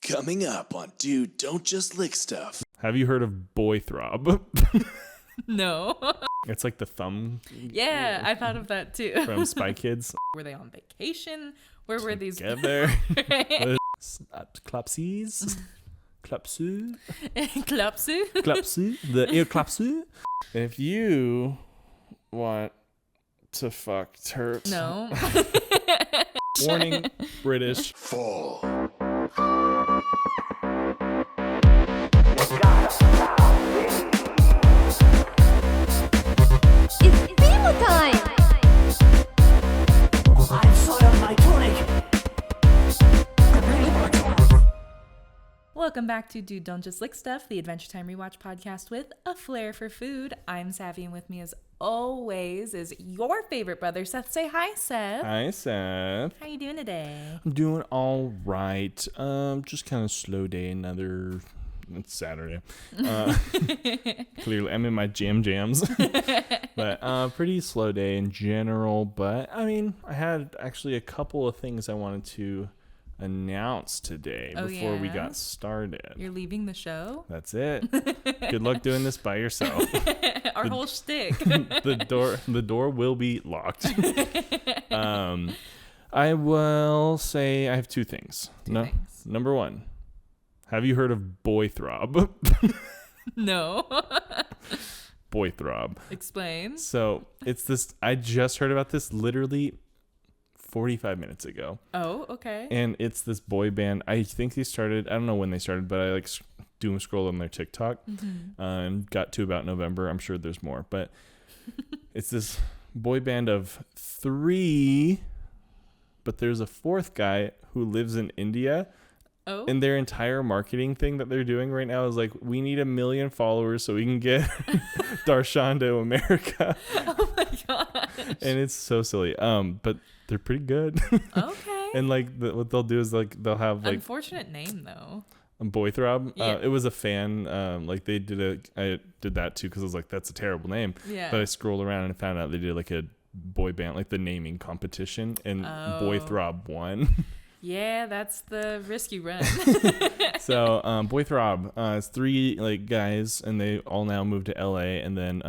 Coming up on Dude, Don't Just Lick Stuff. Have you heard of Boy Throb? No. It's like the thumb. Yeah, I thought of that too. From Spy Kids. Were they on vacation? Where were these? Together. Clapsies. Clapsu. Klapsu? Clapsu. The ear clapsu. If you want to fuck turps. No. Warning, British. Fall. It's Beaver time! I've soiled my tunic. Welcome back to Dude, Don't Just Lick Stuff, the Adventure Time Rewatch podcast with a flair for food. I'm Savvy, and with me as always is your favorite brother, Seth. Say hi, Seth. Hi, Seth. How you doing today? I'm doing all right. Just kind of slow day. It's Saturday. Clearly, I'm in my jams. But pretty slow day in general. But, I mean, I had actually a couple of things I wanted to announce today before we got started. You're leaving the show? That's it. Good luck doing this by yourself. Our whole shtick. The door will be locked. I will say I have two things. Number one, have you heard of Boy Throb? No. Boy Throb. Explain. So it's this. I just heard about this literally 45 minutes ago. Oh, okay. And it's this boy band. I think they started. I don't know when they started, but I like doom scroll on their TikTok and got to about November. I'm sure there's more, but it's this boy band of 3. But there's a 4th guy who lives in India. Oh. And their entire marketing thing that they're doing right now is like, we need 1 million followers so we can get Darshan to America. Oh my gosh. And it's so silly. But they're pretty good. Okay. And like what they'll do is like they'll have like unfortunate name though. Boy Throb. Yeah. It was a fan. Like I did that too because I was like, that's a terrible name. Yeah. But I scrolled around and I found out they did like a boy band, like the naming competition, and Boy Throb won. Yeah, that's the risk you run. So Boy Throb is 3 like guys, and they all now moved to LA, and then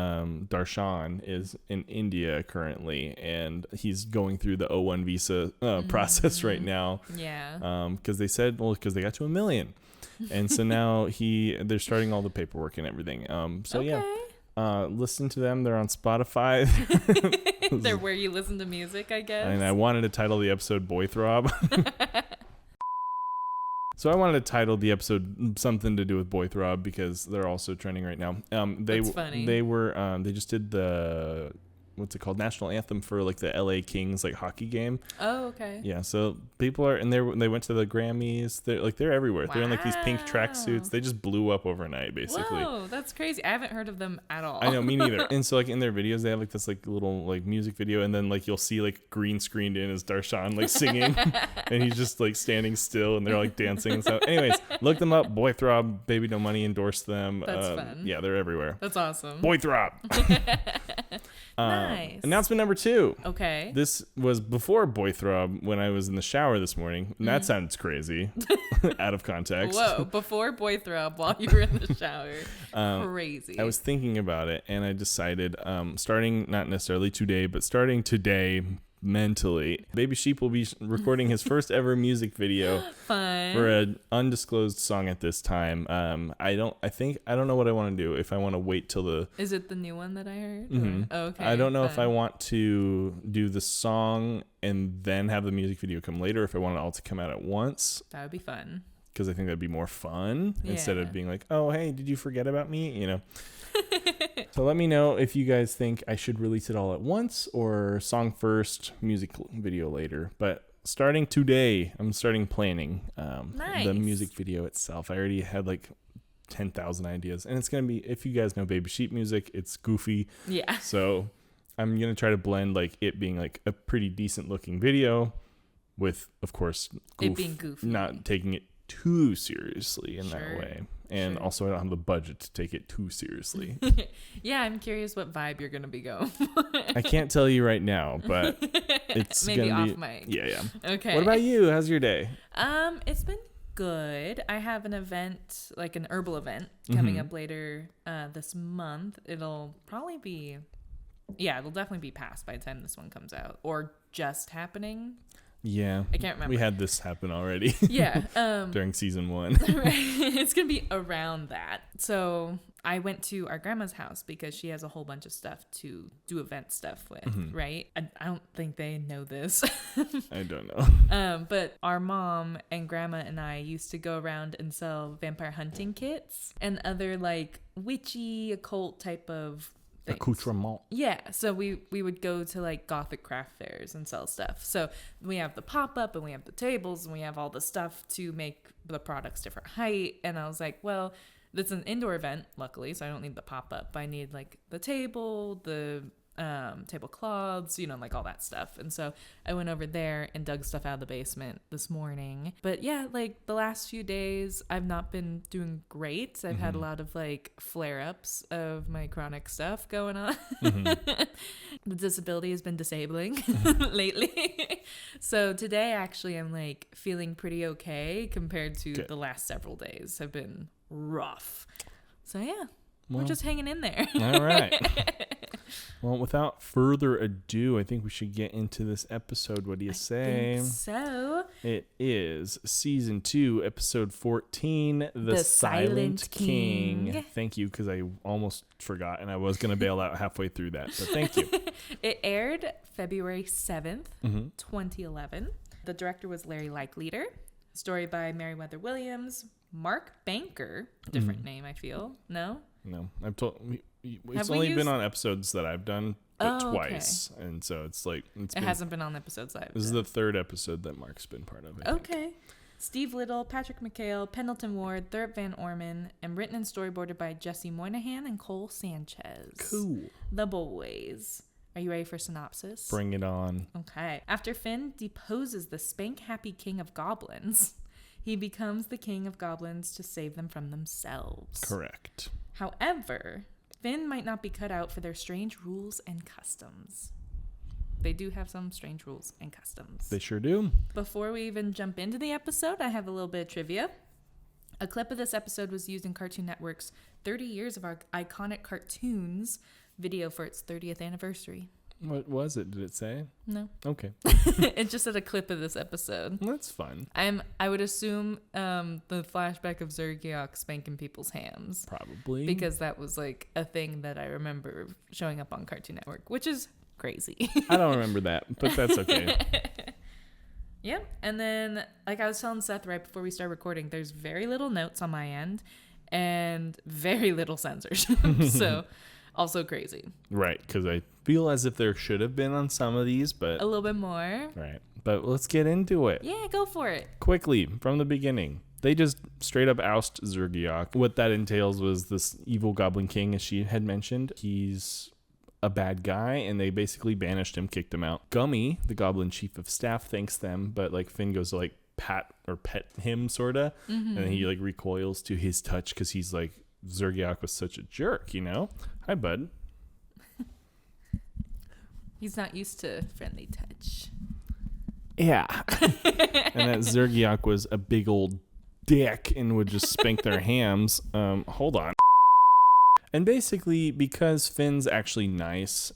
Darshan is in India currently, and he's going through the O1 visa process right now. Yeah. Because they said, because they got to 1 million, and so now they're starting all the paperwork and everything. So okay. Yeah. Listen to them. They're on Spotify. They're where you listen to music, I guess. And I wanted to title the episode Boy Throb. So I wanted to title the episode something to do with Boy Throb because they're also trending right now. That's funny. They just did the, what's it called, national anthem for like the LA Kings like hockey game. Oh, okay. Yeah, so people are, and they went to the Grammys. They're everywhere. Wow. They're in like these pink tracksuits. They just blew up overnight, basically. Whoa, that's crazy. I haven't heard of them at all. I know, me neither. And so like in their videos, they have like this like little like music video, and then like you'll see like green screened in as Darshan like singing, and he's just like standing still, and they're like dancing and stuff. Anyways, look them up. Boy Throb, Baby No Money endorsed them. That's fun. Yeah, they're everywhere. That's awesome. Boy Throb. Nice. Announcement number 2. Okay. This was before Boy Throb when I was in the shower this morning. And that sounds crazy. Out of context. Whoa, before Boy Throb while you were in the shower. Crazy. I was thinking about it, and I decided, starting not necessarily today, but starting today mentally, Baby Sheep will be recording his first ever music video Fun. for an undisclosed song at this time. I don't know what I want to do. If I want to wait till the... Is it the new one that I heard? Mm-hmm. Oh, okay. I don't know if I want to do the song and then have the music video come later, if I want it all to come out at once. That would be fun. Because I think that'd be more fun instead Yeah. of being like, oh, hey, did you forget about me? You know? So let me know if you guys think I should release it all at once or song first, music video later. But starting today, I'm starting planning the music video itself. I already had like 10,000 ideas. And it's going to be, if you guys know Baby Sheep music, it's goofy. Yeah. So I'm going to try to blend like it being like a pretty decent looking video with, of course, it being goofy. Not taking it too seriously in that Sure. way. And also I don't have the budget to take it too seriously. Yeah, I'm curious what vibe you're going to be going. I can't tell you right now, but it's maybe gonna off be mic. Yeah. Okay. What about you? How's your day? It's been good. I have an event, like an herbal event, coming up later this month. It'll probably be, it'll definitely be past by the time this one comes out, or just happening. Yeah. I can't remember. We had this happen already. Yeah. During season 1. Right. It's going to be around that. So I went to our grandma's house because she has a whole bunch of stuff to do event stuff with, right? I don't think they know this. I don't know. But our mom and grandma and I used to go around and sell vampire hunting kits and other like witchy occult type of things. Accoutrement. Yeah, so we would go to like gothic craft fairs and sell stuff. So we have the pop-up and we have the tables and we have all the stuff to make the products different height. And I was like, well, it's an indoor event, luckily, so I don't need the pop-up. I need like the table, the tablecloths, like all that stuff. And so I went over there and dug stuff out of the basement this morning. But yeah, like the last few days I've not been doing great. I've had a lot of like flare-ups of my chronic stuff going on. The disability has been disabling lately. So today actually I'm like feeling pretty okay compared to the last several days have been rough. So yeah, we're just hanging in there. All right. Well, without further ado, I think we should get into this episode. What do you say? Think so. It is season 2, episode 14, The Silent King. Thank you, because I almost forgot, and I was going to bail out halfway through that, but thank you. It aired February 7th, 2011. The director was Larry Likeleader. Story by Meriwether Williams. Mark Banker. Different name, I feel. No? No. I've told... It's only been on episodes that I've done, but twice. Okay. And so it's like... It hasn't been on episodes I've This is the 3rd episode that Mark's been part of, I think. Okay. Steve Little, Patrick McHale, Pendleton Ward, Thurip Van Orman, and written and storyboarded by Jesse Moynihan and Cole Sanchez. Cool. The Boys. Are you ready for synopsis? Bring it on. Okay. After Finn deposes the spank-happy king of goblins, he becomes the king of goblins to save them from themselves. Correct. However... Finn might not be cut out for their strange rules and customs. They do have some strange rules and customs. They sure do. Before we even jump into the episode, I have a little bit of trivia. A clip of this episode was used in Cartoon Network's 30 Years of Our Iconic Cartoons video for its 30th anniversary. What was it? Did it say? No. Okay. It just said a clip of this episode. That's fun. I would assume the flashback of Zergiok spanking people's hams. Probably. Because that was like a thing that I remember showing up on Cartoon Network, which is crazy. I don't remember that, but that's okay. Yeah. And then, like I was telling Seth right before we started recording, there's very little notes on my end and very little censorship. So... Also crazy. Right, because I feel as if there should have been on some of these, but... A little bit more. Right, but let's get into it. Yeah, go for it. Quickly, from the beginning. They just straight up oust Zergiok. What that entails was this evil Goblin King, as she had mentioned. He's a bad guy, and they basically banished him, kicked him out. Gummy, the Goblin Chief of Staff, thanks them, but like Finn goes to like pet him, sorta, and then he like recoils to his touch because he's like, Zergiok was such a jerk, Hi, bud. He's not used to friendly touch. Yeah. And that Zergiok was a big old dick and would just spank their hams. Hold on. And basically, because Finn's actually nice,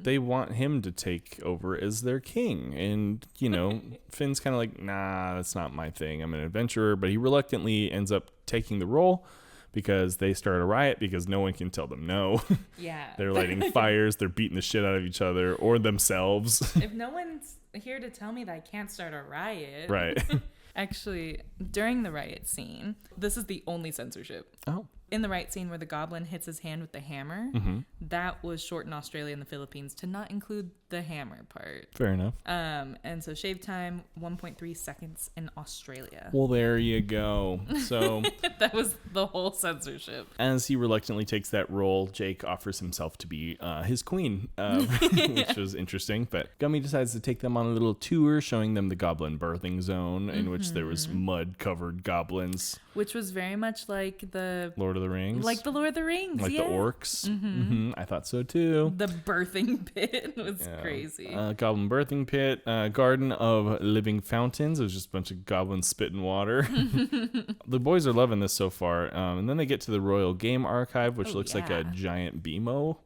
they want him to take over as their king. And, Finn's kind of like, nah, that's not my thing. I'm an adventurer. But he reluctantly ends up taking the role. Because they start a riot because no one can tell them no. Yeah. They're lighting fires. They're beating the shit out of each other or themselves. If no one's here to tell me that I can't start a riot. Right. Actually, during the riot scene, this is the only censorship. Oh. In the riot scene where the goblin hits his hand with the hammer, that was short in Australia and the Philippines to not include the hammer part. Fair enough. And so shave time, 1.3 seconds in Australia. Well, there you go. So that was the whole censorship. As he reluctantly takes that role, Jake offers himself to be his queen, which was interesting. But Gummy decides to take them on a little tour, showing them the goblin birthing zone, in which there was mud-covered goblins. Which was very much like the Lord Lord of the Rings. Like the Lord of the Rings, Like yeah. the orcs. Mm-hmm. I thought so too. The birthing pit was Yeah. crazy. Goblin birthing pit, garden of living fountains. It was just a bunch of goblins spitting water. The boys are loving this so far. And then they get to the Royal Game Archive, which looks like a giant BMO.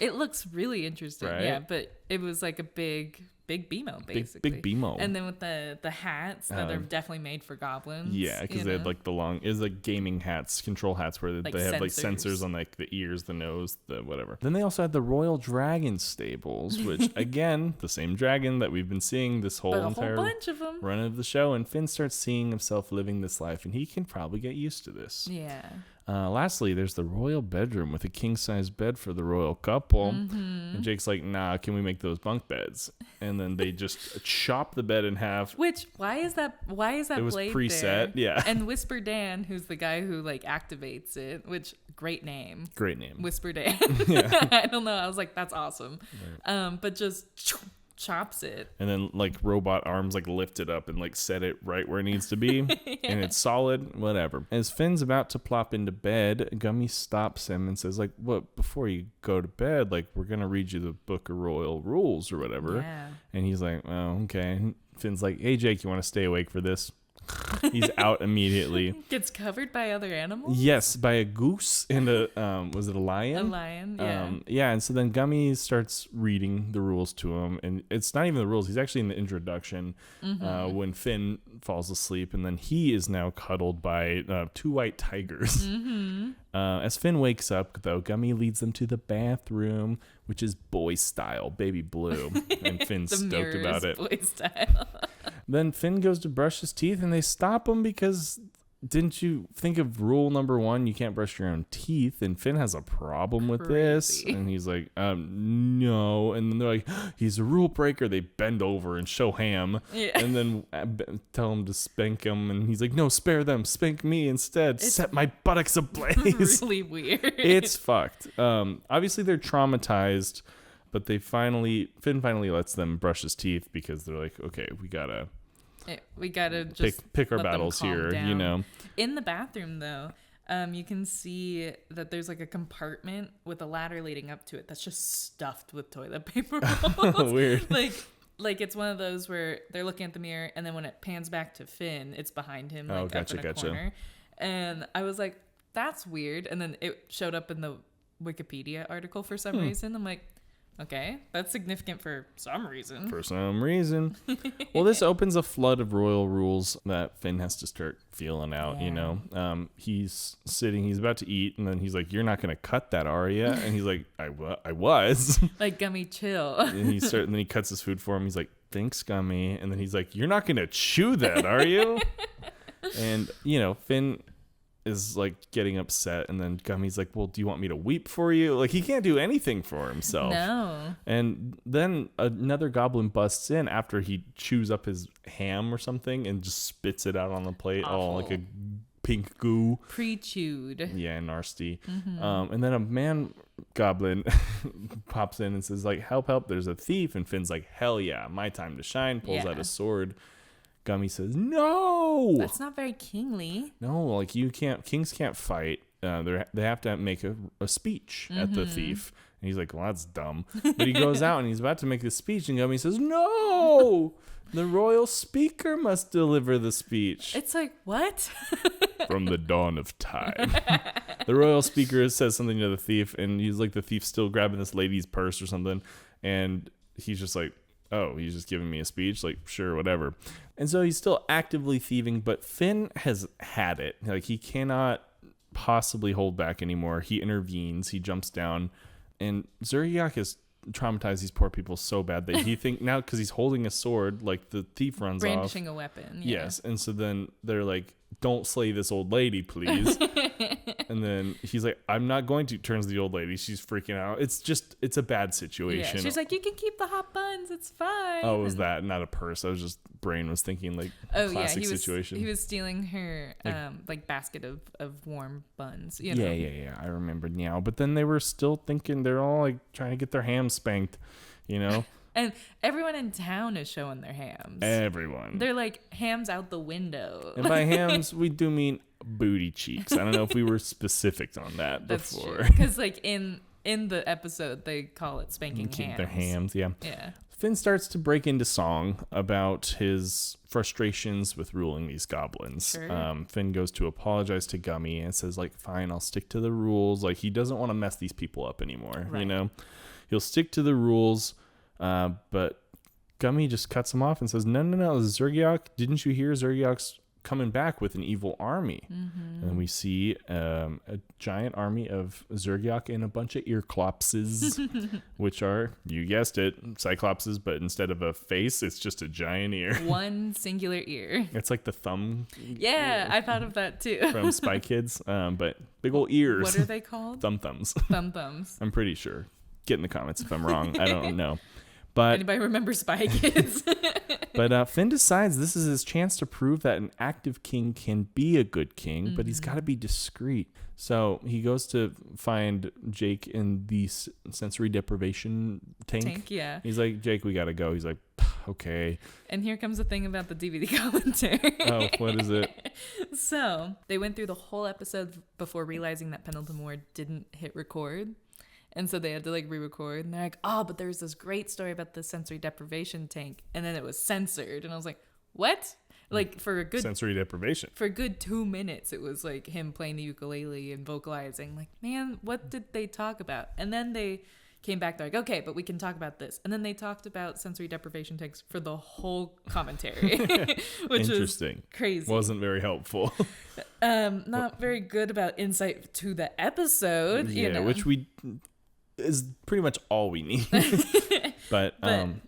It looks really interesting, Right? yeah. But it was like a big BMO, basically. Big BMO. And then with the hats that are definitely made for goblins. Yeah, because they had like it's like gaming hats, control hats, where Like they have like sensors. sensors on like the ears, the nose, the whatever. Then they also had the Royal Dragon stables, which again, the same dragon that we've been seeing this whole But a entire whole bunch of them. run of the show. And Finn starts seeing himself living this life, and he can probably get used to this. Yeah. Lastly, there's the royal bedroom with a king-size bed for the royal couple. And Jake's like, nah, can we make those bunk beds? And then they just chop the bed in half. Which why is that It was blade preset, there? yeah. And Whisper Dan, who's the guy who like activates it, which great name. Great name. Whisper Dan. I don't know. I was like, that's awesome. But just chops it. And then like robot arms like lift it up and like set it right where it needs to be. And it's solid, whatever. As Finn's about to plop into bed, Gummy stops him and says like, what, before you go to bed, like we're going to read you the Book of Royal Rules or whatever. Yeah. And he's like, oh, okay. And Finn's like, hey Jake, you want to stay awake for this? He's out immediately. Gets covered by other animals? Yes, by a goose and a was it a lion? A lion, yeah. Yeah, and so then Gummy starts reading the rules to him, and it's not even the rules. He's actually in the introduction when Finn falls asleep, and then he is now cuddled by 2 white tigers. As Finn wakes up, though, Gummy leads them to the bathroom, which is boy style, baby blue, and Finn's The stoked about mirrors it. boy style. Then Finn goes to brush his teeth, and they stop him because didn't you think of rule number 1? You can't brush your own teeth. And Finn has a problem with this. Crazy. And he's like, no. And then they're like, he's a rule breaker. They bend over and show Ham. Yeah. And then tell him to spank him. And he's like, no, spare them. Spank me instead. Set my buttocks ablaze. Really weird. It's fucked. Obviously, they're traumatized. But Finn finally lets them brush his teeth because they're like, okay, we gotta just pick our let them battles calm here, down. you know. In the bathroom, though, you can see that there's like a compartment with a ladder leading up to it that's just stuffed with toilet paper rolls. Weird. Like it's one of those where they're looking at the mirror, and then when it pans back to Finn, it's behind him, like up in a corner. And I was like, that's weird. And then it showed up in the Wikipedia article for some reason. I'm like, okay, that's significant for some reason. Well, this opens a flood of royal rules that Finn has to start feeling out, you Yeah. know. He's about to eat, and then he's like, you're not going to cut that, are you? And he's like, I was. Like, Gummy, chill. And then he cuts his food for him. He's like, thanks, Gummy. And then he's like, you're not going to chew that, are you? And, you know, Finn is like getting upset, and then Gummy's like, well, do you want me to weep for you? Like, he can't do anything for himself. No. And then another goblin busts in after he chews up his ham or something and just spits it out on the plate, all like a pink goo. Pre-chewed. Yeah, nasty. And then a man goblin pops in and says like, help, there's a thief. And Finn's like, hell yeah, my time to shine. Pulls out Yeah. a sword. Gummy says, no. That's not very kingly. No, like kings can't fight. They have to make a speech at the thief. And he's like, well, that's dumb. But he goes out and he's about to make the speech, and Gummy says, no, the royal speaker must deliver the speech. It's like, what? From the dawn of time. The royal speaker says something to the thief, and he's like, the thief's still grabbing this lady's purse or something. And he's just like, oh, he's just giving me a speech? Like, sure, whatever. And so he's still actively thieving, but Finn has had it. Like, he cannot possibly hold back anymore. He intervenes. He jumps down. And Zuriak has traumatized these poor people so bad that he think now, because he's holding a sword, like, the thief runs Brandishing off. a weapon. Yeah. Yes. And so then they're like, don't slay this old lady, please. And then he's like, I'm not going to. Turns to the old lady. She's freaking out. It's a bad situation. Yeah. She's like, you can keep the hot buns. It's fine. Oh, it was that, not a purse. I was just, brain was thinking like classic situation. He was stealing her like basket of warm buns. You know? Yeah. I remember now. But then they were still thinking, they're all like trying to get their hams spanked, you know? And everyone in town is showing their hams. Everyone. They're like hams out the window. And by hams, we do mean booty cheeks. I don't know if we were specific on that That's before. true. Because like in the episode, they call it spanking hams. Their hams, yeah. Yeah. Finn starts to break into song about his frustrations with ruling these goblins. Sure. Finn goes to apologize to Gummy and says, like, fine, I'll stick to the rules. Like, he doesn't want to mess these people up anymore, Right. you know? He'll stick to the rules, but Gummy just cuts him off and says, no, Zergiok, didn't you hear Zergiok's coming back with an evil army? And we see a giant army of Zergiok and a bunch of earclopses, which are, you guessed it, cyclopses, but instead of a face, it's just a giant ear. One singular ear. It's like the thumb Yeah, I thought of that too. from Spy Kids, but big old ears. What are they called? Thumbs. Thumbs. I'm pretty sure. Get in the comments if I'm wrong. I don't know. But Anybody remember Spy Kids? But Finn decides this is his chance to prove that an active king can be a good king, but he's got to be discreet. So he goes to find Jake in the sensory deprivation tank. Yeah. He's like, Jake, we got to go. He's like, okay. And here comes the thing about the DVD commentary. Oh, what is it? So they went through the whole episode before realizing that Pendleton Ward didn't hit record. And so they had to like re-record, and they're like, oh, but there's this great story about the sensory deprivation tank, and then it was censored, and I was like, what? Like for a good Sensory deprivation. for a good 2 minutes, it was like him playing the ukulele and vocalizing. Like, man, what did they talk about? And then they came back, they're like, okay, but we can talk about this. And then they talked about sensory deprivation tanks for the whole commentary, which was Interesting. crazy. Wasn't very helpful. Not very good about insight to the episode. Yeah, you know? which is pretty much all we need. But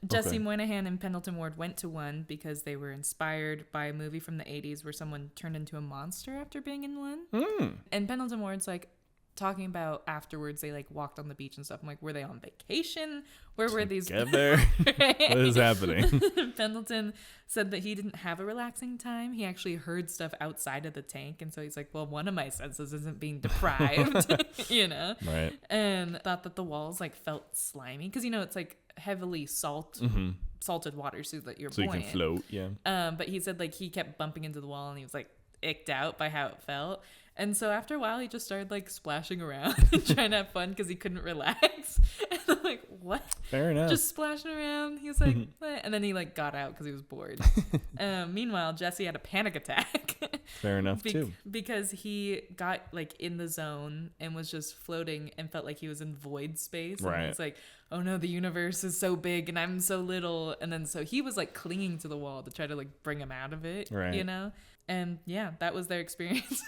Jesse okay. Moynihan and Pendleton Ward went to one because they were inspired by a movie from the 80s where someone turned into a monster after being in one. And Pendleton Ward's like talking about afterwards they like walked on the beach and stuff. I'm like, were they on vacation? Where were these? Together? What is happening? Pendleton said that he didn't have a relaxing time. He actually heard stuff outside of the tank. And so he's like, well, one of my senses isn't being deprived, you know? Right. And thought that the walls like felt slimy because, you know, it's like heavily salted water so that you're So you buoyant. can float, yeah. But he said like he kept bumping into the wall and he was like icked out by how it felt. And so after a while, he just started like splashing around and trying to have fun because he couldn't relax. And I'm like, what? Fair enough. Just splashing around. He was like, what? And then he like got out because he was bored. Meanwhile, Jesse had a panic attack. Fair enough, too. Because he got like in the zone and was just floating and felt like he was in void space. Right. And it's like, oh no, the universe is so big and I'm so little. And then so he was like clinging to the wall to try to like bring him out of it, Right. you know? And yeah, that was their experience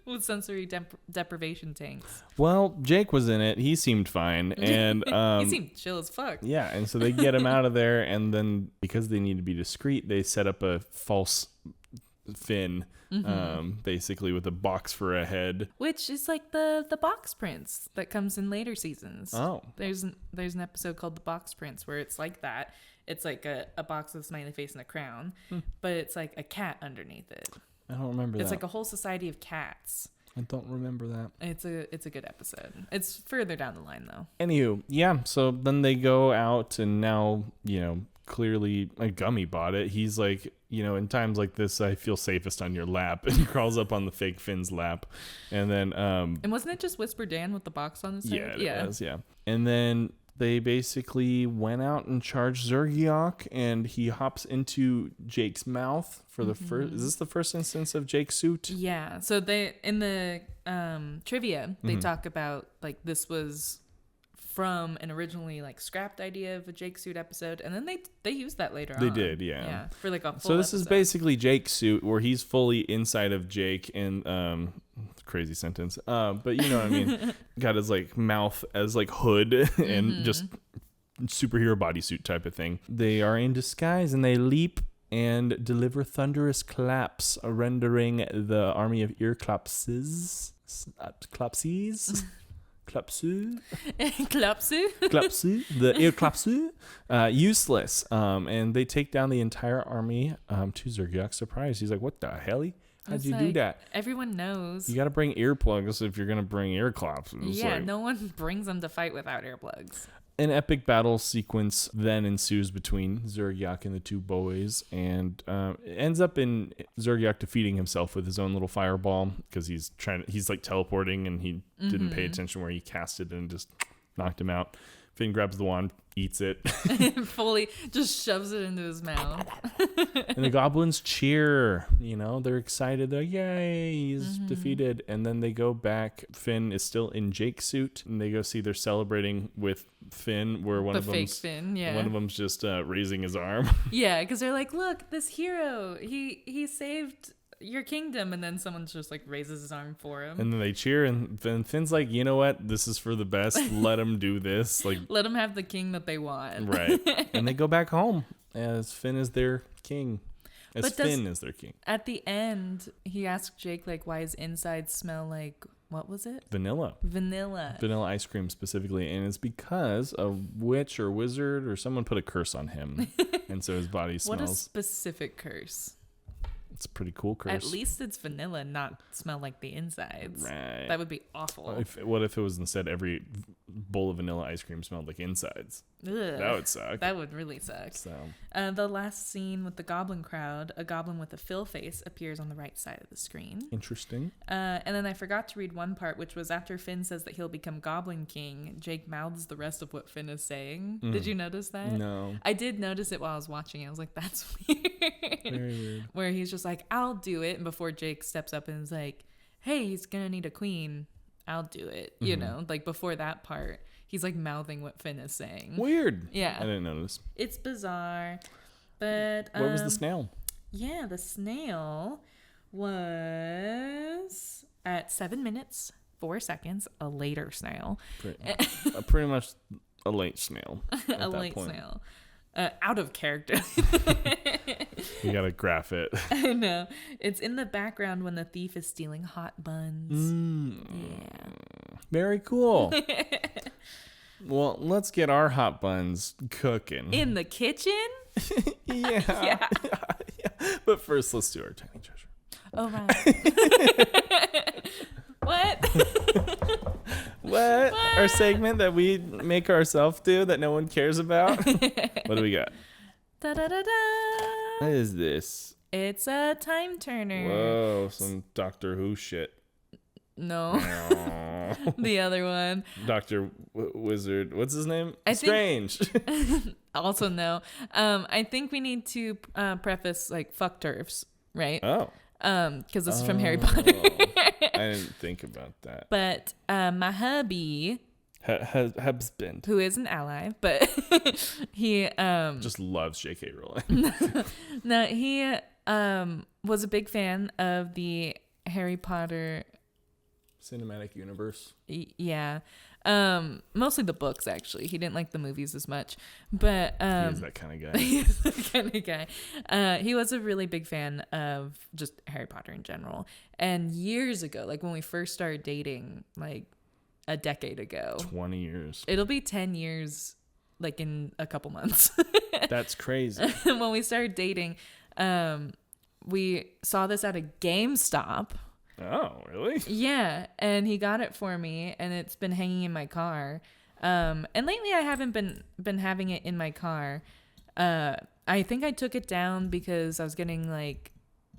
with sensory deprivation tanks. Well, Jake was in it. He seemed fine. And He seemed chill as fuck. yeah, and so they get him out of there. And then because they need to be discreet, they set up a false fin, basically with a box for a head. Which is like the box prints that comes in later seasons. Oh. There's an episode called The Box Prints where it's like that. It's like a box with a smiley face and a crown, but it's like a cat underneath it. I don't remember that. It's like a whole society of cats. I don't remember that. It's a good episode. It's further down the line though. Anywho, yeah, so then they go out and now, you know, clearly a Gummy bought it. He's like, you know, in times like this, I feel safest on your lap, and crawls up on the fake Finn's lap. And then And wasn't it just Whisper Dan with the box on his head? yeah, it was, yeah. And then they basically went out and charged Zergiok, and he hops into Jake's mouth for the first. Is this the first instance of Jake's suit? Yeah. So they in the trivia they talk about like this was from an originally like scrapped idea of a Jake suit episode, and then they used that later on. They did, yeah. Yeah, for like a full So this is episode. basically Jake's suit, where he's fully inside of Jake, and crazy sentence, but you know what I mean. Got his like mouth as like hood and just superhero bodysuit type of thing. They are in disguise and they leap and deliver thunderous claps, rendering the army of earclopses, Klapsu, the earclopsu, useless. And they take down the entire army to Zergiok's surprise. He's like, what the hell? How'd It's you do like, that? Everyone knows. You got to bring earplugs if you're going to bring earclopses. Yeah, Like, no one brings them to fight without earplugs. An epic battle sequence then ensues between Zergyak and the two boys, and it ends up in Zergyak defeating himself with his own little fireball because he's like teleporting and he didn't pay attention where he cast it and just knocked him out. Finn grabs the wand, eats it. Fully just shoves it into his mouth. And the goblins cheer. They're excited. They're like, yay, he's defeated. And then they go back. Finn is still in Jake's suit. And they go see they're celebrating with Finn, where one of them's just raising his arm. Yeah, because they're like, look, this hero, he saved your kingdom, and then someone just like raises his arm for him, and then they cheer, and then Finn's like, you know what, this is for the best, let him do this, like let him have the king that they want. Right. And they go back home as Finn is their king, Finn is their king. At the end he asked Jake like why his insides smell like, what was it? Vanilla ice cream specifically, and it's because a witch or wizard or someone put a curse on him. And so his body smells. What a specific curse. It's a pretty cool curse. At least it's vanilla, not smell like the insides. Right. That would be awful. What if it was instead every bowl of vanilla ice cream smelled like insides? Ugh. That would suck. That would really suck. So the last scene with the goblin crowd, a goblin with a fill face appears on the right side of the screen. Interesting. And then I forgot to read one part, which was after Finn says that he'll become Goblin King, Jake mouths the rest of what Finn is saying. Did you notice that? No. I did notice it while I was watching it. I was like, that's weird. Very weird. Where he's just like, I'll do it. And before Jake steps up and is like, hey, he's going to need a queen, I'll do it. You know, like before that part, he's like mouthing what Finn is saying. Weird. Yeah. I didn't notice. It's bizarre. But what was the snail? Yeah, the snail was at 7 minutes, 4 seconds, a later snail. Pretty much a late snail. A late snail. Out of character. You gotta graph it. I know. It's in the background when the thief is stealing hot buns. Yeah. Very cool. Well, let's get our hot buns cooking. In the kitchen? Yeah. Yeah. But first, let's do our tiny treasure. Oh, right. What? Our segment that we make ourselves do that no one cares about? What do we got? Da-da-da-da. What is this? It's a time turner. Whoa, some Doctor Who shit. No. The other one. Dr. Wizard. What's his name? Strange. Strange. Also no. I think we need to preface like fuck turfs, right? Oh. Because this is from Harry Potter. I didn't think about that. But my hubby, husband, who is an ally, but he just loves J.K. Rowling. No, he was a big fan of the Harry Potter cinematic universe. Yeah. Mostly the books, actually. He didn't like the movies as much, but he's that kind of guy. He's that kind of guy. He was a really big fan of just Harry Potter in general. And years ago, like when we first started dating, like a decade ago, 20 years, it'll be 10 years like in a couple months. That's crazy. When we started dating, we saw this at a GameStop. Oh, really? Yeah, and he got it for me, and it's been hanging in my car. And lately, I haven't been having it in my car. I think I took it down because I was getting like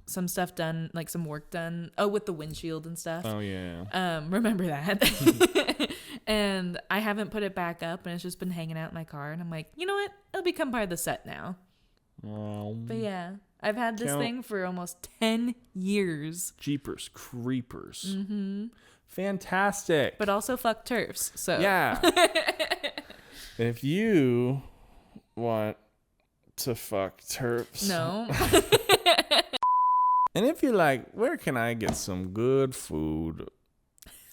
some stuff done, like some work done. Oh, with the windshield and stuff. Oh yeah. Remember that? And I haven't put it back up, and it's just been hanging out in my car. And I'm like, you know what? It'll become part of the set now. But yeah. I've had this thing for almost 10 years. Jeepers creepers. Mm-hmm. Fantastic. But also fuck turfs. So yeah. And if you want to fuck turfs. No. And if you're like, where can I get some good food?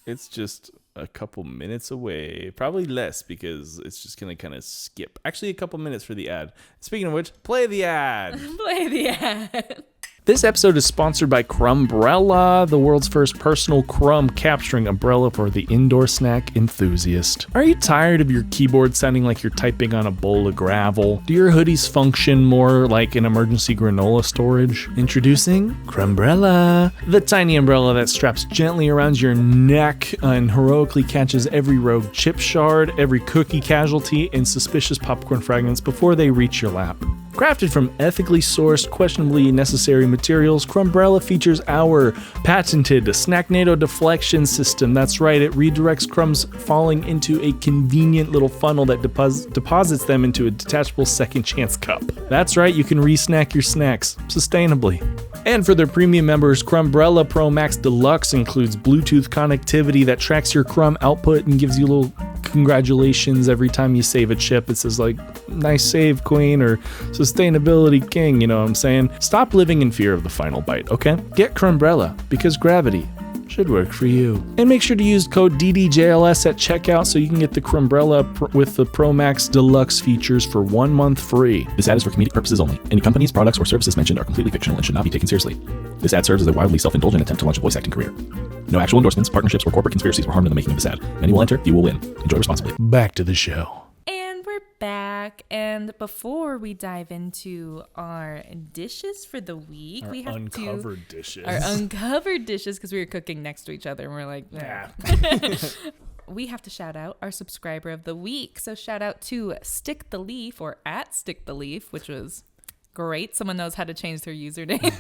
It's just a couple minutes away. Probably less because it's just going to kind of skip. Actually, a couple minutes for the ad. Speaking of which, play the ad. Play the ad. This episode is sponsored by Crumbrella, the world's first personal crumb capturing umbrella for the indoor snack enthusiast. Are you tired of your keyboard sounding like you're typing on a bowl of gravel? Do your hoodies function more like an emergency granola storage? Introducing Crumbrella, the tiny umbrella that straps gently around your neck and heroically catches every rogue chip shard, every cookie casualty, and suspicious popcorn fragments before they reach your lap. Crafted from ethically sourced, questionably necessary materials, Crumbrella features our patented Snacknado deflection system. That's right, it redirects crumbs falling into a convenient little funnel that deposits them into a detachable second chance cup. That's right, you can re-snack your snacks sustainably. And for their premium members, Crumbrella Pro Max Deluxe includes Bluetooth connectivity that tracks your crumb output and gives you a little congratulations every time you save a chip. It says like, nice save, queen, or sustainability king, you know what I'm saying? Stop living in fear of the final bite, okay? Get Crumbrella, because gravity should work for you. And make sure to use code DDJLS at checkout so you can get the Crumbrella with the Pro Max Deluxe features for 1 month free. This ad is for comedic purposes only. Any companies, products, or services mentioned are completely fictional and should not be taken seriously. This ad serves as a wildly self-indulgent attempt to launch a voice acting career. No actual endorsements, partnerships, or corporate conspiracies were harmed in the making of this ad. Many will enter, few will win. Enjoy responsibly. Back to the show. And we're back. And before we dive into our dishes for the week, we have uncovered dishes. Our uncovered dishes, because we were cooking next to each other and we're like, Yeah. We have to shout out our subscriber of the week. So shout out to Stick the Leaf, or at Stick the Leaf, which was great. Someone knows how to change their username.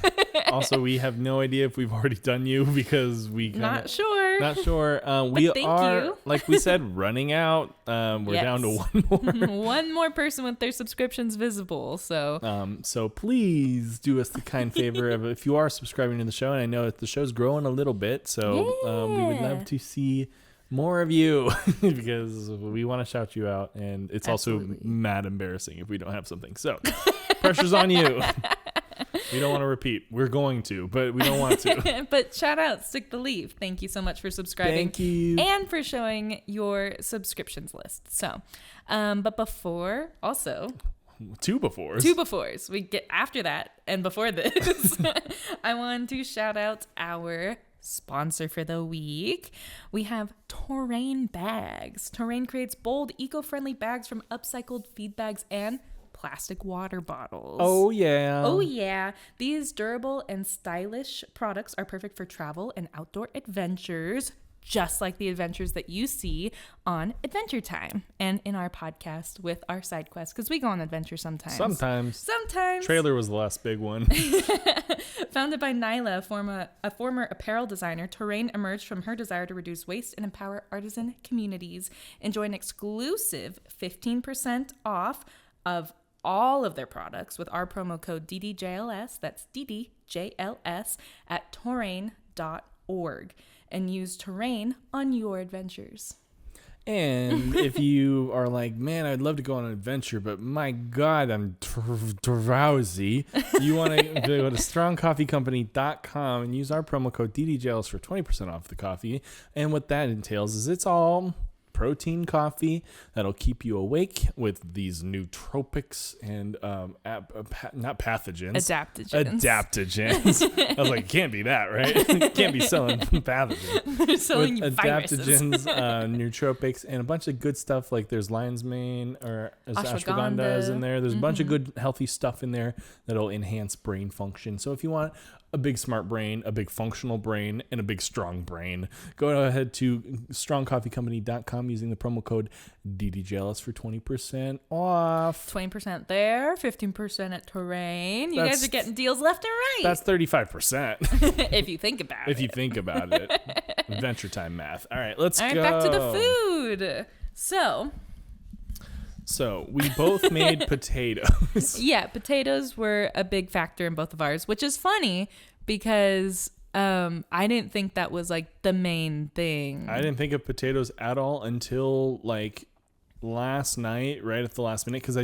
Also, we have no idea if we've already done you because we Not sure. Not sure. We thank are, you. like we said, running out. We're down to one more. One more person with their subscriptions visible. So So please do us the kind favor of, if you are subscribing to the show, and I know that the show's growing a little bit, so we would love to see more of you because we want to shout you out, and it's also mad embarrassing if we don't have something. So pressure's on you. We don't want to repeat. We're going to, but we don't want to. But shout out, Stick the Leaf. Thank you so much for subscribing. Thank you. And for showing your subscriptions list. So, but before, also... Two befores. We get after that and before this. I want to shout out our sponsor for the week. We have TORRAIN bags. TORRAIN creates bold, eco-friendly bags from upcycled feed bags and plastic water bottles. Oh yeah. Oh yeah. These durable and stylish products are perfect for travel and outdoor adventures, just like the adventures that you see on Adventure Time and in our podcast with our side quests, because we go on adventures sometimes. Sometimes. Trailer was the last big one. Founded by Nyla, a former apparel designer, TORRAIN emerged from her desire to reduce waste and empower artisan communities. Enjoy an exclusive 15% off of all of their products with our promo code DDJLS. That's DDJLS at TORRAIN.org. And use TORRAIN on your adventures. And if you are like, man, I'd love to go on an adventure, but my God, I'm drowsy. You want to go to strongcoffeecompany.com and use our promo code DDJLS for 20% off the coffee. And what that entails is it's all protein coffee that'll keep you awake with these nootropics and not pathogens, adaptogens. I was like, it can't be that, right? It can't be selling pathogens. They're selling you viruses. Adaptogens, nootropics, and a bunch of good stuff. Like there's lion's mane or ashwagandha is in there. There's a bunch of good healthy stuff in there that'll enhance brain function. So if you want a big smart brain, a big functional brain, and a big strong brain, go ahead to strongcoffeecompany.com using the promo code DDJLS for 20% off. 20% there, 15% at TORRAIN. You guys are getting deals left and right. That's 35%. If you think about it. If you think about it. Adventure Time math. All right, let's go. Back to the food. So we both made potatoes. Yeah, potatoes were a big factor in both of ours, which is funny because I didn't think that was like the main thing. I didn't think of potatoes at all until like last night, right at the last minute, because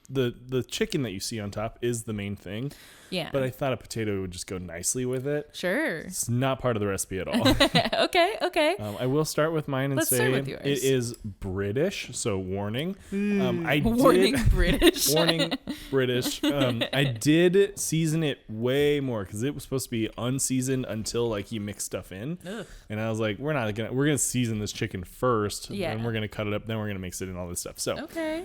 the chicken that you see on top is the main thing. Yeah. But I thought a potato would just go nicely with it. Sure. It's not part of the recipe at all. Okay. I will start with mine and Let's say start with yours. it is British, so warning. Warning British. Warning British. I did season it way more because it was supposed to be unseasoned until like you mix stuff in. Ugh. And I was like, we're gonna season this chicken first, Yeah. and we're gonna cut it up, then we're gonna mix it in all this stuff. So Okay.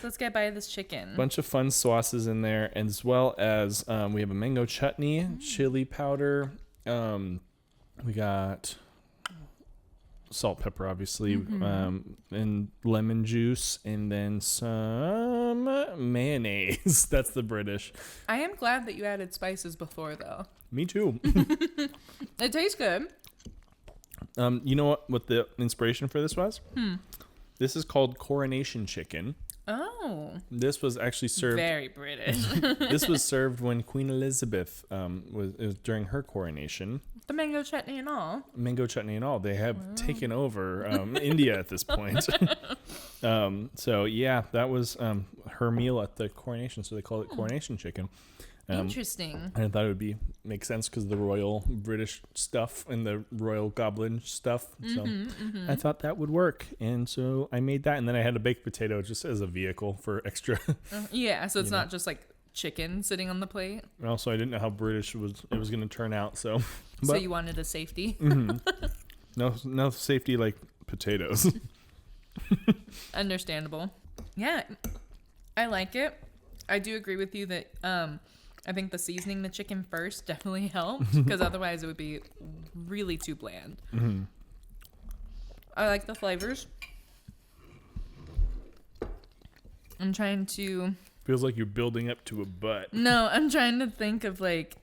Let's get by this chicken. bunch of fun sauces in there, as well as we have a mango chutney, chili powder. We got salt, pepper, obviously, and lemon juice, and then some mayonnaise. That's the British. I am glad that you added spices before, though. Me too. It tastes good. You know what the inspiration for this was? This is called coronation chicken. Oh. This was actually served. Very British. This was served when Queen Elizabeth it was during her coronation. The mango chutney and all. Mango chutney and all. They have taken over India at this point. So yeah, that was her meal at the coronation. So they call it coronation chicken. Interesting. And I thought it would make sense because the royal British stuff and the royal goblin stuff. So I thought that would work. And so I made that. And then I had a baked potato just as a vehicle for extra. Yeah, so it's not just like chicken sitting on the plate. And also, I didn't know how British it was going to turn out. So So you wanted a safety. no safety like potatoes. Understandable. Yeah, I like it. I do agree with you that I think the seasoning the chicken first definitely helped because otherwise it would be really too bland. I like the flavors. I'm trying to... Feels like you're building up to a butt. No, I'm trying to think of like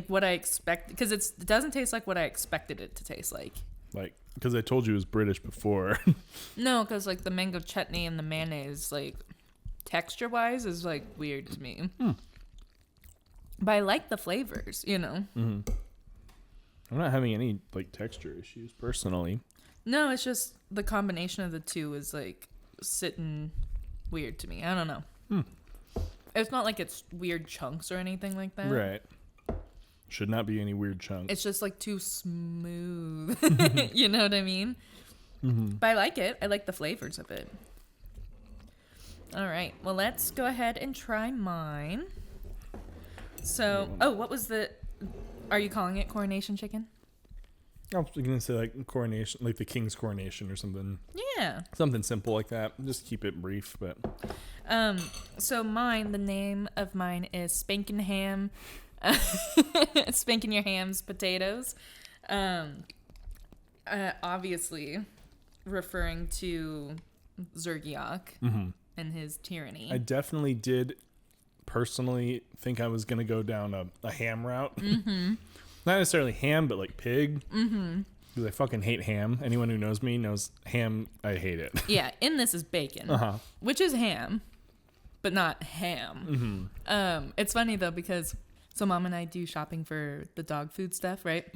what I expect because it doesn't taste like what I expected it to taste like. Like, because I told you it was British before. No, because like the mango chutney and the mayonnaise, like texture wise, is like weird to me. But I like the flavors, you know. I'm not having any like texture issues personally. No, it's just the combination of the two is like sitting weird to me. I don't know. It's not like it's weird chunks or anything like that. Right. Should not be any weird chunks. It's just like too smooth. You know what I mean? But I like it. I like the flavors of it. All right. Well, let's go ahead and try mine. So, what was are you calling it coronation chicken? I was going to say like coronation, like the king's coronation or something. Yeah. Something simple like that. Just keep it brief, but. So the name of mine is Spankin' Ham. Spanking your hams potatoes. Obviously referring to Zergiak and his tyranny. I definitely did personally think I was going to go down a ham route. Not necessarily ham, but like pig. Because I fucking hate ham. Anyone who knows me knows ham, I hate it. Yeah, in this is bacon, which is ham, but not ham. It's funny though because so Mom and I do shopping for the dog food stuff, right?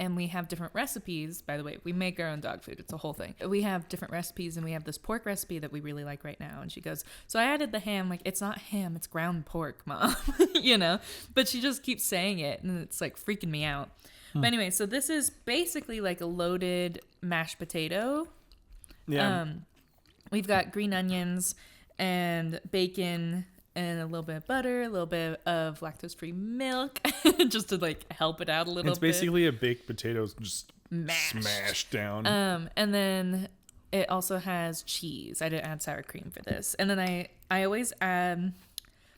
And we have different recipes. By the way, we make our own dog food. It's a whole thing. We have different recipes, and we have this pork recipe that we really like right now. And she goes, so I added the ham. Like, it's not ham. It's ground pork, Mom. You know? But she just keeps saying it, and it's, like, freaking me out. But anyway, so this is basically like a loaded mashed potato. Yeah. We've got green onions and bacon and a little bit of butter, a little bit of lactose-free milk, just to like help it out a little bit. It's basically a baked potato just Mashed. smashed down. And then it also has cheese. I didn't add sour cream for this. And then I always add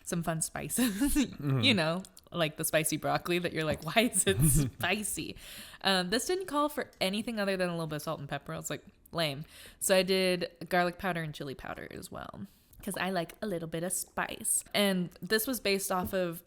some fun spices, you know, like the spicy broccoli that you're like, why is it spicy? This didn't call for anything other than a little bit of salt and pepper. I was like, lame. So I did garlic powder and chili powder as well, because I like a little bit of spice. And this was based off of,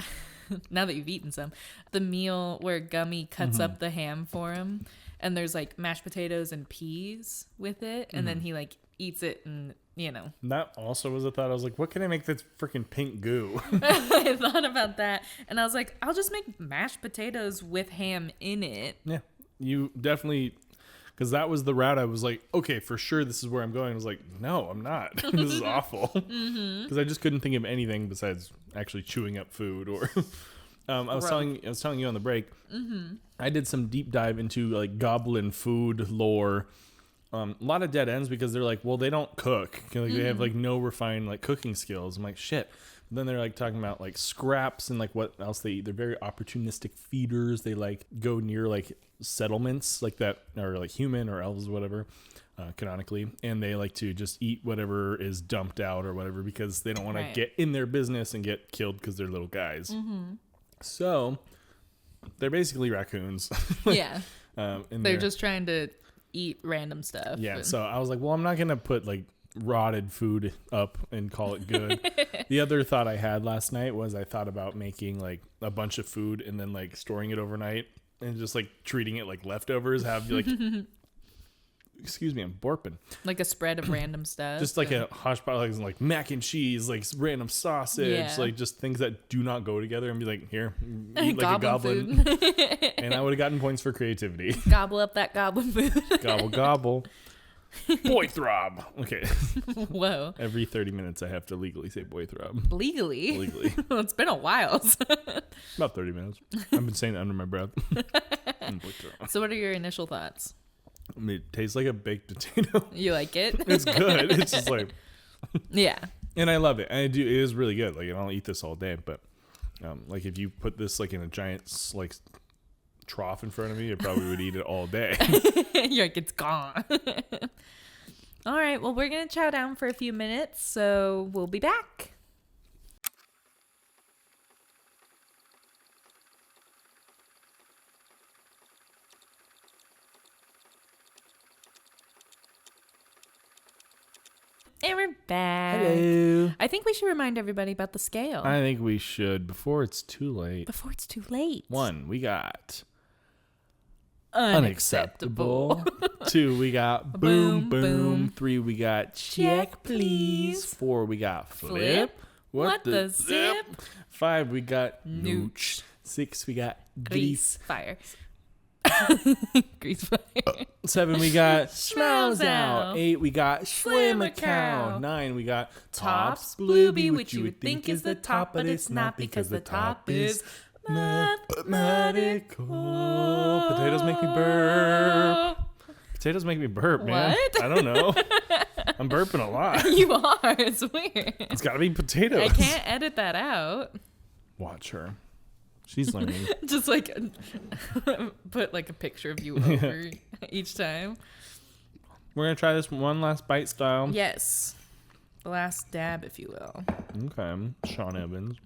now that you've eaten some, the meal where Gummy cuts up the ham for him. And there's like mashed potatoes and peas with it. And then he like eats it and, you know. That also was a thought. I was like, what can I make that's freaking pink goo? I thought about that. And I was like, I'll just make mashed potatoes with ham in it. Yeah. You definitely, because that was the route I was like, okay, for sure this is where I'm going. I was like, no, I'm not. This is awful. Because I just couldn't think of anything besides actually chewing up food or. I was telling you on the break. I did some deep dive into like goblin food lore. A lot of dead ends because they're like, well, they don't cook. Like, they have like no refined like cooking skills. I'm like, shit. But then they're like talking about like scraps and like what else they eat. They're very opportunistic feeders. They like go near like settlements like that are like human or elves or whatever, canonically, and they like to just eat whatever is dumped out or whatever because they don't want to get in their business and get killed because they're little guys. So they're basically raccoons. Yeah. And they're just trying to eat random stuff. Yeah. So I was like, well, I'm not going to put like rotted food up and call it good. The other thought I had last night was I thought about making like a bunch of food and then like storing it overnight and just like treating it like leftovers. Have like, excuse me, I'm borping. Like a spread of random stuff. Just like a hodgepodge, like mac and cheese, like random sausage, like just things that do not go together, and be like, here, eat like a goblin. And I would have gotten points for creativity. Gobble up that goblin food. Gobble, gobble. Boy Throb. Okay. Whoa. Every 30 minutes I have to legally say Boy Throb. Legally? Legally. Well, it's been a while. About 30 minutes. I've been saying it under my breath. Boy Throb. So what are your initial thoughts? I mean, it tastes like a baked potato. You like it? It's good. It's just like... Yeah. And I love it. I do. It is really good. Like, I'll eat this all day, but like if you put this like in a giant like trough in front of me, I probably would eat it all day. You're like, it's gone. All right. Well, we're going to chow down for a few minutes, so we'll be back. And we're back. Hello. I think we should remind everybody about the scale I think we should before it's too late. before it's too late. 1, we got Unacceptable. unacceptable. 2, we got boom, boom. 3, we got check, please. 4, we got flip. What the zip? 5, we got Nooch. nooch. 6, we got Grease grease. fire. Grease fire. 7, we got Schmouse schmouse out. out. 8, we got Slimmer slimmer cow. cow. 9, we got Tops tops blueberry, blueberry, which you would think is the top, but it's not because the top is mathematical. Potatoes make me burp. Potatoes make me burp, man. What? I don't know. I'm burping a lot. You are. It's weird. It's got to be potatoes. I can't edit that out. Watch her. She's learning. Just like put like a picture of you over each time. We're going to try this one last bite style. Yes. The last dab, if you will. Okay. Sean Evans.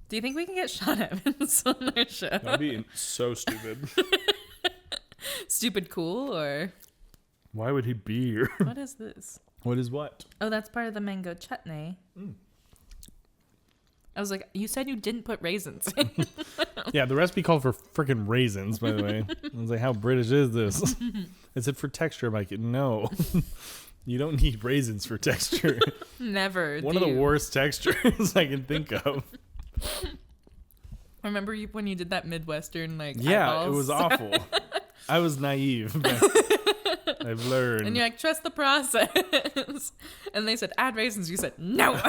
Do you think we can get Sean Evans on our show? That'd be so stupid. Stupid cool or Why would he be here? what is this? What is what? Oh, that's part of the mango chutney. I was like, you said you didn't put raisins in. Yeah, the recipe called for freaking raisins, by the way. I was like, how British is this? It said for texture. I'm like, no. You don't need raisins for texture. Never. One of the worst textures I can think of. Remember you when you did that Midwestern like Yeah, eyeballs? it was awful. I was naive. But I've learned. And you're like, trust the process. And they said, add raisins. You said, no.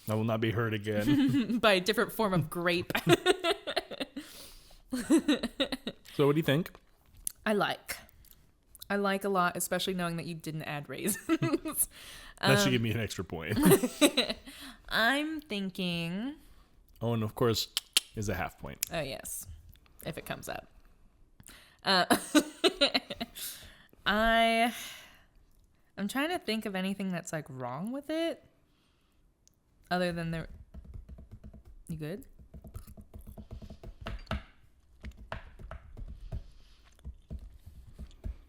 I will not be hurt again. By a different form of grape. So what do you think? I like a lot, especially knowing that you didn't add raisins. That should give me an extra point. I'm thinking... Oh, and of course, is a half point. Oh, yes. If it comes up. I'm trying to think of anything that's like wrong with it. Other than the... You good?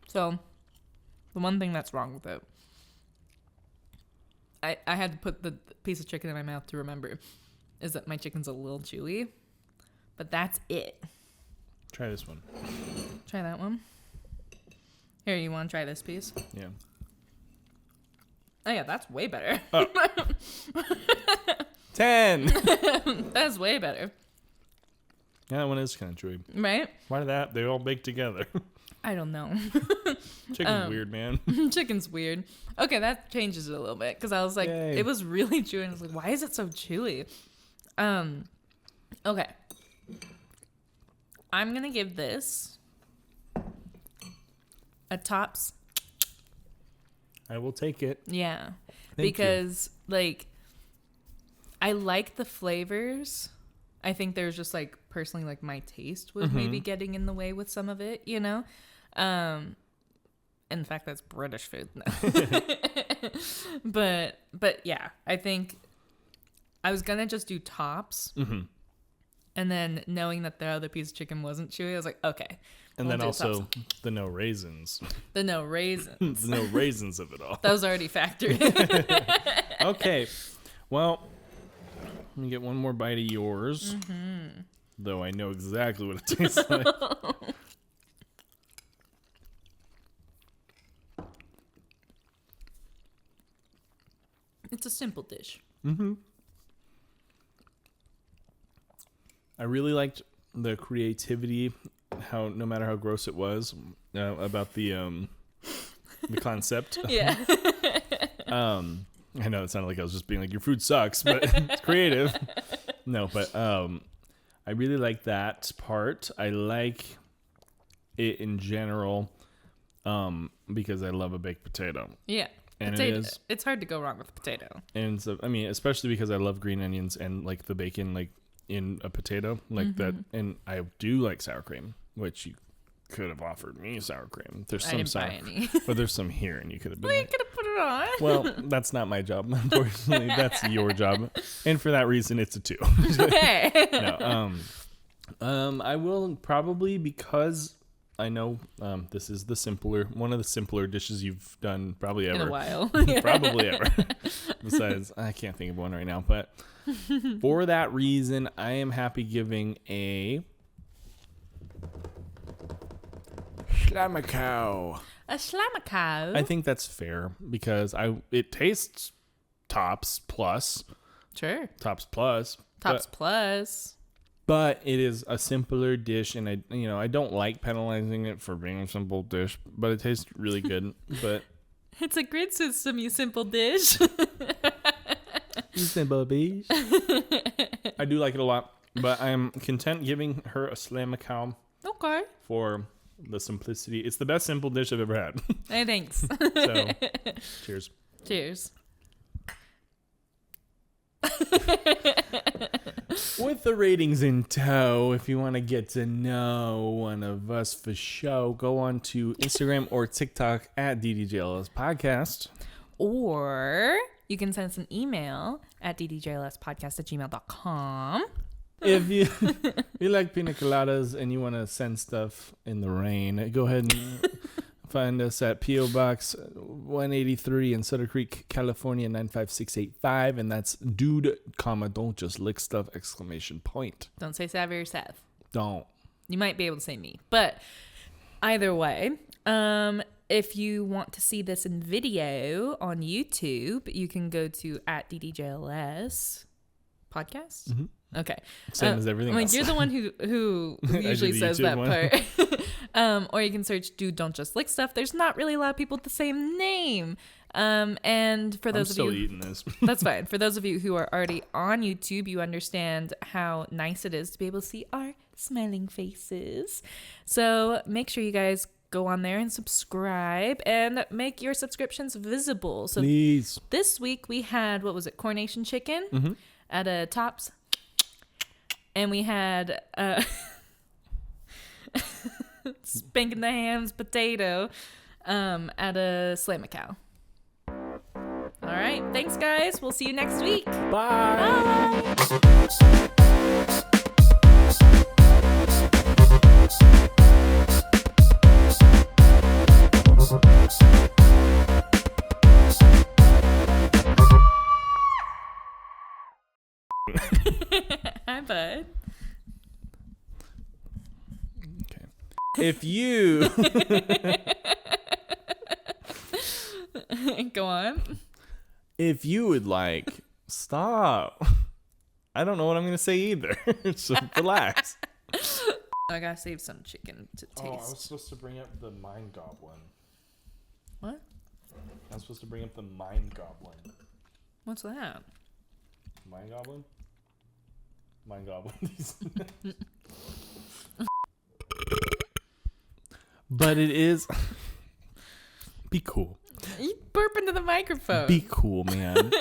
So, the one thing that's wrong with it... I had to put the piece of chicken in my mouth to remember, is that my chicken's a little chewy. But that's it. Try this one. Try that one. Here, you want to try this piece? Yeah. Oh, yeah, that's way better. 10. That's way better. Yeah, that one is kind of chewy. right? Why that? They all bake together. I don't know. Chicken's weird, man. Chicken's weird. Okay, that changes it a little bit because I was like, Yay. it was really chewy, and I was like, why is it so chewy? Okay. I'm gonna give this a tops. I will take it. Yeah, Thank you. because like I like the flavors. I think there's just like personally like my taste was maybe getting in the way with some of it, you know. In fact, that's British food. but yeah, I think I was gonna just do tops, and then knowing that the other piece of chicken wasn't chewy, I was like, okay. And we'll then do also tops. the no raisins. The no raisins. The no raisins of it all. That was already factored in. Okay. Well, let me get one more bite of yours. Though I know exactly what it tastes like. It's a simple dish. I really liked the creativity, how no matter how gross it was, about the concept. Yeah. I know it sounded like I was just being like, your food sucks, but it's creative. No, but I really like that part. I like it in general because I love a baked potato. Yeah. And Potato, it is. it's hard to go wrong with potato. And so, I mean, especially because I love green onions and like the bacon, like in a potato, like that. And I do like sour cream, which you could have offered me sour cream. There's I some didn't sour, buy any. but there's some here, and you could have been. You Like, could have put it on. well, that's not my job, unfortunately. That's your job, and for that reason, it's a 2. Hey. No, I will probably, because I know this is one of the simpler dishes you've done probably ever. In a while. Probably ever. Besides, I can't think of one right now, but for that reason, I am happy giving a Schlammercow. A schlammercow. I think that's fair because it tastes tops plus. Sure. Tops plus. Tops plus. But it is a simpler dish, and I don't like penalizing it for being a simple dish, but it tastes really good. But It's a grid system, you simple dish. simple dish. I do like it a lot, but I am content giving her a Schlammercow Okay. for the simplicity. It's the best simple dish I've ever had. Hey, thanks. So, cheers. Cheers. With the ratings in tow, if you want to get to know one of us for show, go on to Instagram or TikTok at DDJLS Podcast. Or you can send us an email at ddjlspodcast@gmail.com. If you like pina coladas and you want to send stuff in the rain, go ahead and find us at P.O. Box 183 in Sutter Creek, California 95685, and that's dude, don't just lick stuff, ! Don't say Savvy or Seth. Don't. You might be able to say me, but either way, if you want to see this in video on YouTube, you can go to at ddjls podcast. Mm-hmm. Okay. Same as everything else. You're the one who usually the says YouTube that one. part. Or you can search Dude Don't Just Lick Stuff. There's not really a lot of people with the same name. And for those I'm still of you, eating this. that's fine. For those of you who are already on YouTube, you understand how nice it is to be able to see our smiling faces. So make sure you guys go on there and subscribe and make your subscriptions visible. So Please. this week we had, what was it, Coronation Chicken at a Tops. And we had Spanking the Hams Potato at a Schlammercow. All right. Thanks, guys. We'll see you next week. Bye. Hi, bud. Okay. If you Go on. if you would like, stop. I don't know what I'm going to say either. So relax. I gotta save some chicken to taste. Oh, I was supposed to bring up the Mind Goblin. What? I was supposed to bring up the Mind Goblin. What's that? Mind Goblin? Mind Goblin. But it is... Be cool. You burp into the microphone. Be cool, man.